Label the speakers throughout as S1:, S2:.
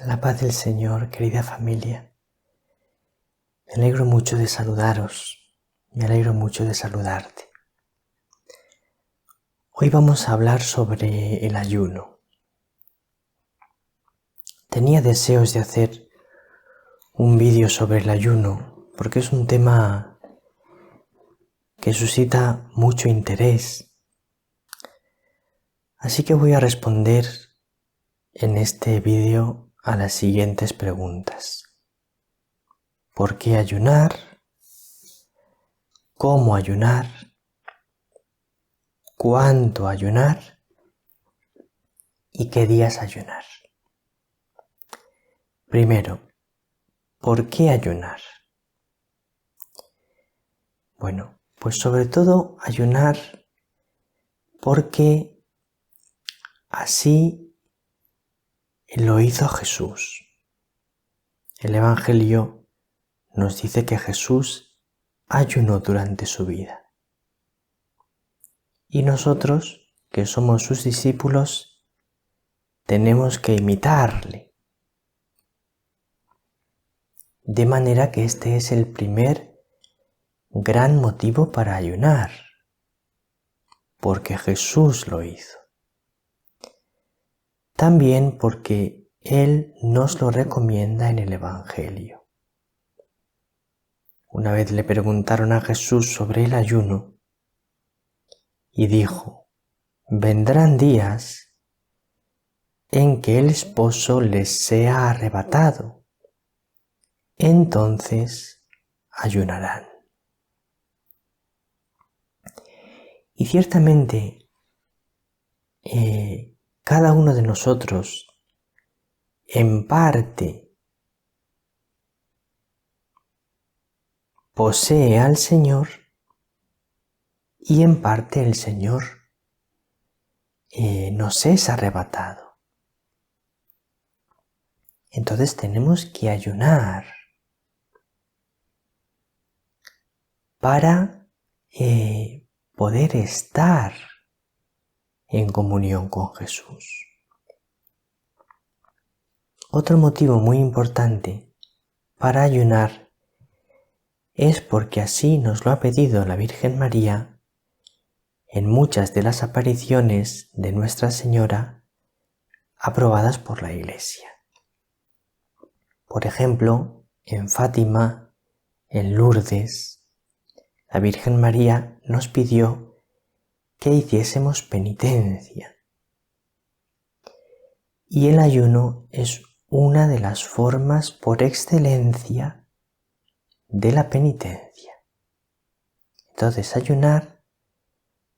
S1: La paz del Señor, querida familia. Me alegro mucho de saludaros, me alegro mucho de saludarte. Hoy vamos a hablar sobre el ayuno. Tenía deseos de hacer un vídeo sobre el ayuno porque es un tema que suscita mucho interés. Así que voy a responder en este vídeo a las siguientes preguntas. ¿Por qué ayunar? ¿Cómo ayunar? ¿Cuánto ayunar? ¿Y qué días ayunar? Primero, ¿por qué ayunar? Bueno, pues sobre todo ayunar porque así lo hizo Jesús. El Evangelio nos dice que Jesús ayunó durante su vida. Y nosotros, que somos sus discípulos, tenemos que imitarle. De manera que este es el primer gran motivo para ayunar, porque Jesús lo hizo. También porque Él nos lo recomienda en el Evangelio. Una vez le preguntaron a Jesús sobre el ayuno y dijo: vendrán días en que el esposo les sea arrebatado, entonces ayunarán. Y ciertamente cada uno de nosotros en parte posee al Señor y en parte el Señor nos es arrebatado. Entonces tenemos que ayunar para poder estar en comunión con Jesús. Otro motivo muy importante para ayunar es porque así nos lo ha pedido la Virgen María en muchas de las apariciones de Nuestra Señora aprobadas por la Iglesia. Por ejemplo, en Fátima, en Lourdes, la Virgen María nos pidió que hiciésemos penitencia. Y el ayuno es una de las formas por excelencia de la penitencia. Entonces, ayunar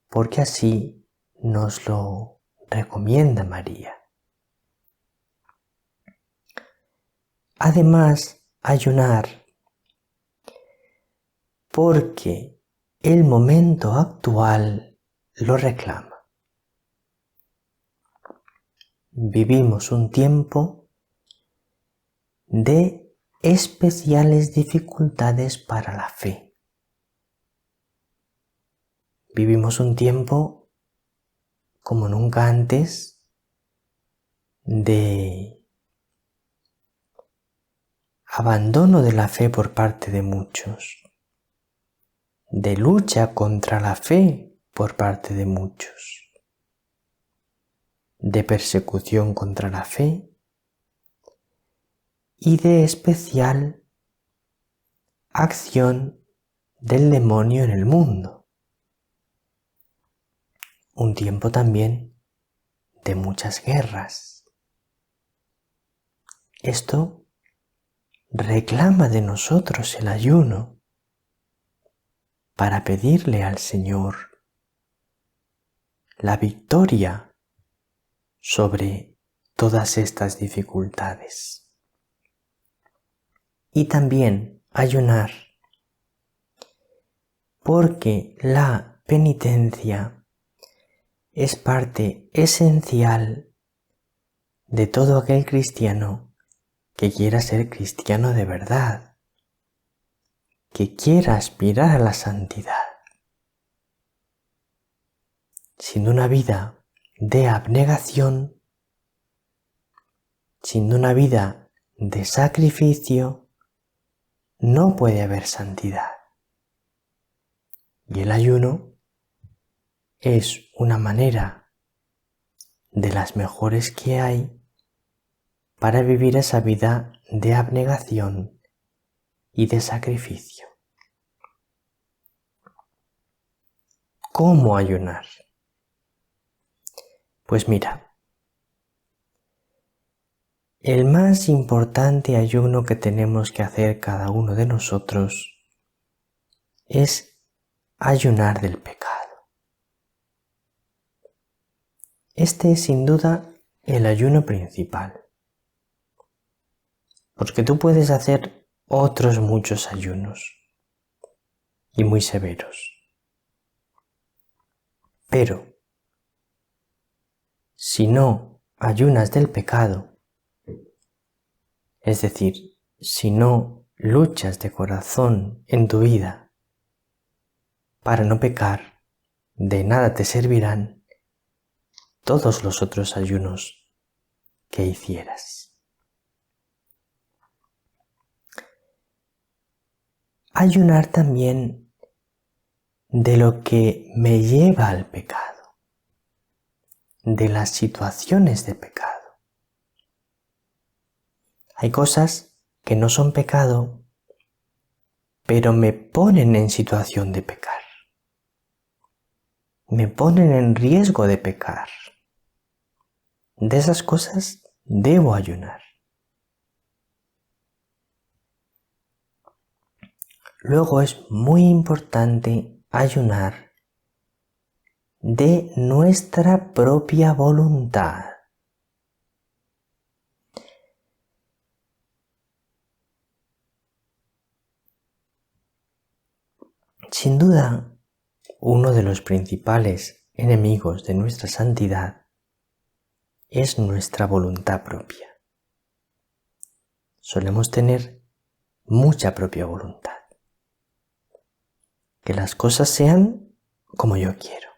S1: porque así nos lo recomienda María. Además, ayunar porque el momento actual lo reclama. Vivimos un tiempo de especiales dificultades para la fe. Vivimos un tiempo como nunca antes de abandono de la fe por parte de muchos, de lucha contra la fe por parte de muchos, de persecución contra la fe y de especial acción del demonio en el mundo. Un tiempo también de muchas guerras. Esto reclama de nosotros el ayuno para pedirle al Señor la victoria sobre todas estas dificultades. Y también ayunar porque la penitencia es parte esencial de todo aquel cristiano que quiera ser cristiano de verdad, que quiera aspirar a la santidad. Sin una vida de abnegación, Sin una vida de sacrificio no puede haber santidad. Y el ayuno es una manera de las mejores que hay para vivir esa vida de abnegación y de sacrificio. ¿Cómo ayunar? Pues mira, el más importante ayuno que tenemos que hacer cada uno de nosotros es ayunar del pecado. Este es sin duda el ayuno principal, porque tú puedes hacer otros muchos ayunos y muy severos. Pero si no ayunas del pecado, es decir, si no luchas de corazón en tu vida para no pecar, de nada te servirán todos los otros ayunos que hicieras. Ayunar también de lo que me lleva al pecado, de las situaciones de pecado. Hay cosas que no son pecado, pero me ponen en situación de pecar. Me ponen en riesgo de pecar. De esas cosas debo ayunar. Luego es muy importante ayunar de nuestra propia voluntad. Sin duda, uno de los principales enemigos de nuestra santidad es nuestra voluntad propia. Solemos tener mucha propia voluntad. Que las cosas sean como yo quiero.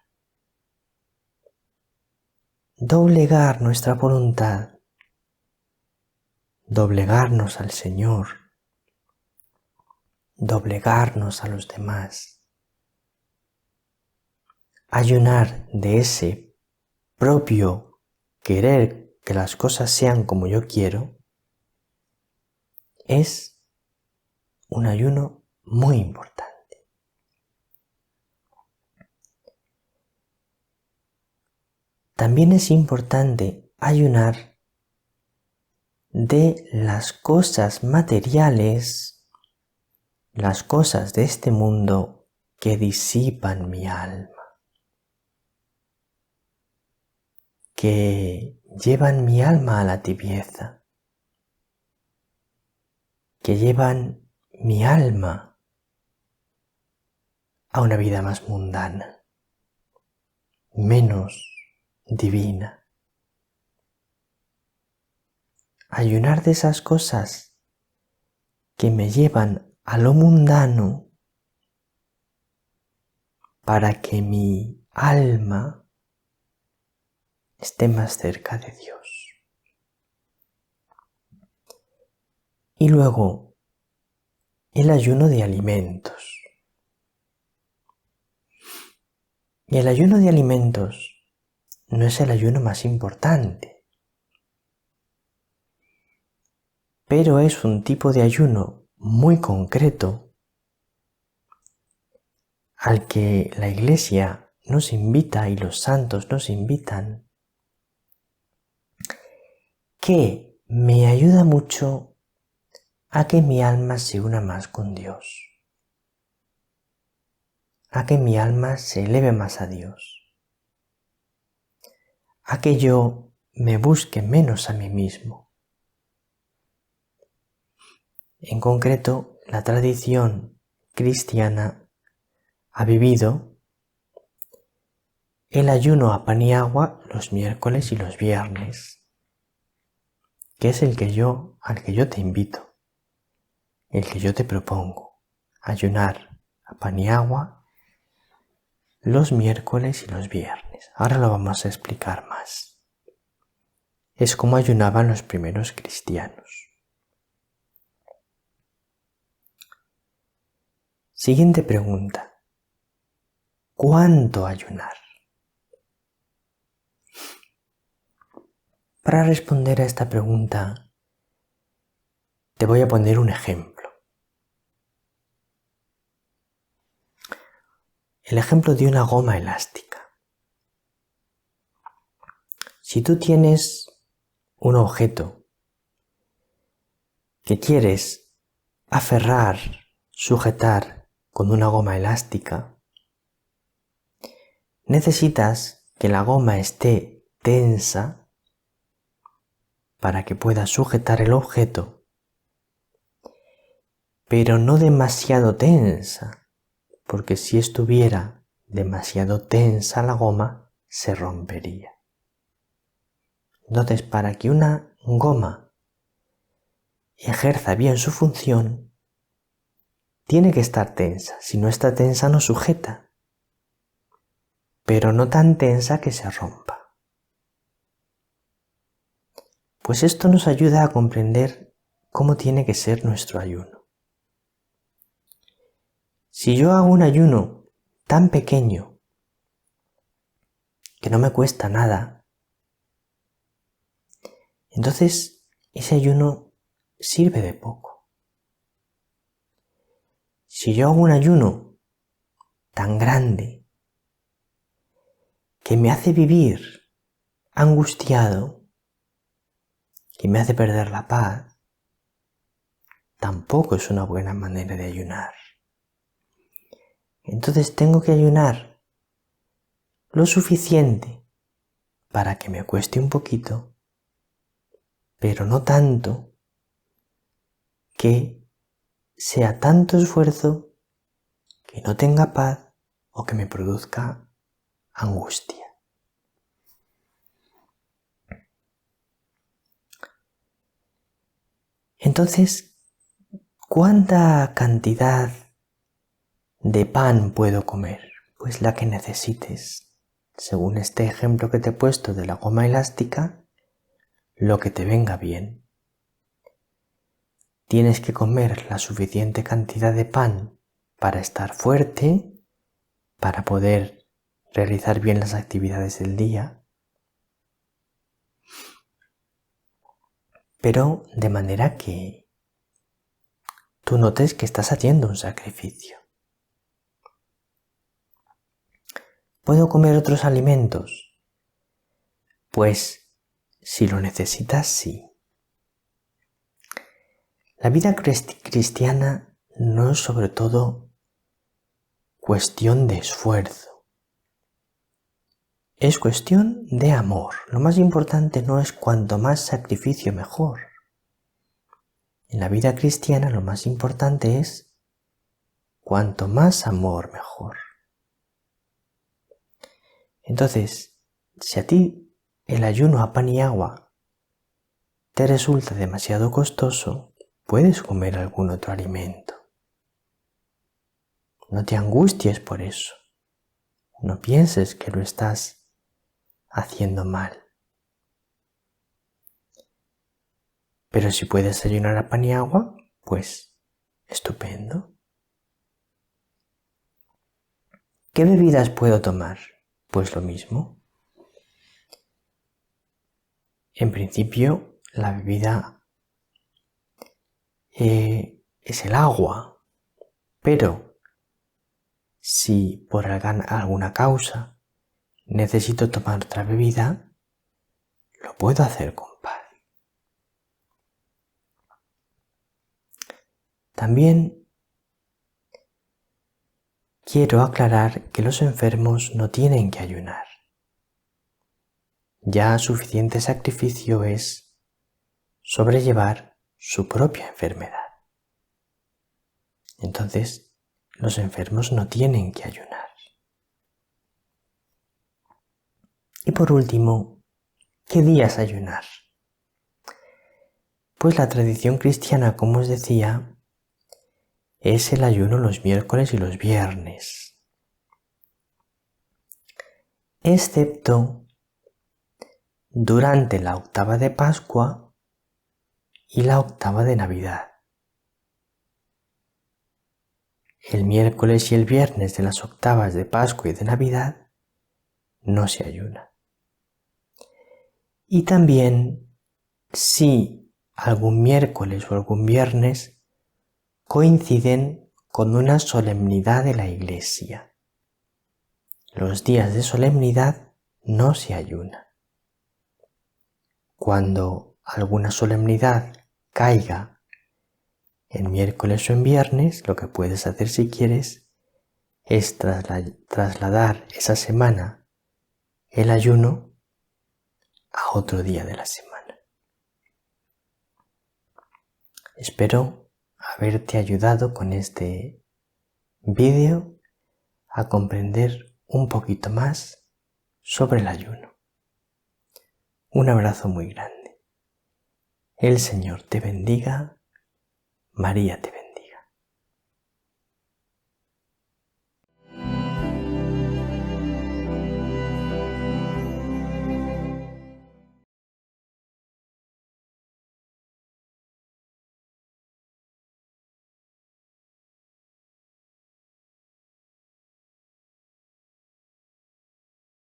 S1: Doblegar nuestra voluntad, doblegarnos al Señor, doblegarnos a los demás, ayunar de ese propio querer que las cosas sean como yo quiero, es un ayuno muy importante. También es importante ayunar de las cosas materiales, las cosas de este mundo que disipan mi alma, que llevan mi alma a la tibieza, que llevan mi alma a una vida más mundana, menos divina. Ayunar de esas cosas que me llevan a lo mundano para que mi alma esté más cerca de Dios. Y luego, el ayuno de alimentos. Y el ayuno de alimentos no es el ayuno más importante, pero es un tipo de ayuno muy concreto al que la Iglesia nos invita y los santos nos invitan, que me ayuda mucho a que mi alma se una más con Dios, a que mi alma se eleve más a Dios, a que yo me busque menos a mí mismo. En concreto, la tradición cristiana ha vivido el ayuno a pan y agua los miércoles y los viernes, que es al que yo te invito, el que yo te propongo, ayunar a pan y agua los miércoles y los viernes. Ahora lo vamos a explicar más. es como ayunaban los primeros cristianos. Siguiente pregunta. ¿Cuánto ayunar? Para responder a esta pregunta, te voy a poner un ejemplo. El ejemplo de una goma elástica. Si tú tienes un objeto que quieres aferrar, sujetar con una goma elástica, necesitas que la goma esté tensa para que pueda sujetar el objeto, pero no demasiado tensa, porque si estuviera demasiado tensa la goma, se rompería. Entonces, para que una goma ejerza bien su función, tiene que estar tensa. Si no está tensa, no sujeta, pero no tan tensa que se rompa. Pues esto nos ayuda a comprender cómo tiene que ser nuestro ayuno. Si yo hago un ayuno tan pequeño que no me cuesta nada, entonces ese ayuno sirve de poco. Si yo hago un ayuno tan grande que me hace vivir angustiado, que me hace perder la paz, tampoco es una buena manera de ayunar. Entonces tengo que ayunar lo suficiente para que me cueste un poquito, pero no tanto que sea tanto esfuerzo que no tenga paz o que me produzca angustia. Entonces, ¿cuánta cantidad de pan puedo comer? Pues la que necesites. Según este ejemplo que te he puesto de la goma elástica, lo que te venga bien. Tienes que comer la suficiente cantidad de pan para estar fuerte, para poder realizar bien las actividades del día, pero de manera que tú notes que estás haciendo un sacrificio. ¿Puedo comer otros alimentos? Pues si lo necesitas, sí. La vida cristiana no es sobre todo cuestión de esfuerzo. Es cuestión de amor. Lo más importante no es cuanto más sacrificio mejor. En la vida cristiana lo más importante es cuanto más amor mejor. Entonces, si a ti el ayuno a pan y agua te resulta demasiado costoso, puedes comer algún otro alimento. No te angusties por eso. No pienses que lo estás haciendo mal. Pero si puedes ayunar a pan y agua, pues estupendo. ¿Qué bebidas puedo tomar? Pues lo mismo. En principio, la bebida es el agua, pero si por alguna causa necesito tomar otra bebida, lo puedo hacer con paz. También quiero aclarar que los enfermos no tienen que ayunar. Ya suficiente sacrificio es sobrellevar su propia enfermedad. Entonces, los enfermos no tienen que ayunar. Y por último, ¿qué días ayunar? Pues la tradición cristiana, como os decía, es el ayuno los miércoles y los viernes. Excepto durante la octava de Pascua y la octava de Navidad. El miércoles y el viernes de las octavas de Pascua y de Navidad no se ayuna. Y también, si algún miércoles o algún viernes coinciden con una solemnidad de la Iglesia, los días de solemnidad no se ayuna. Cuando alguna solemnidad caiga en miércoles o en viernes, lo que puedes hacer si quieres es trasladar esa semana el ayuno a otro día de la semana. Espero haberte ayudado con este vídeo a comprender un poquito más sobre el ayuno. Un abrazo muy grande. El Señor te bendiga. María te bendiga.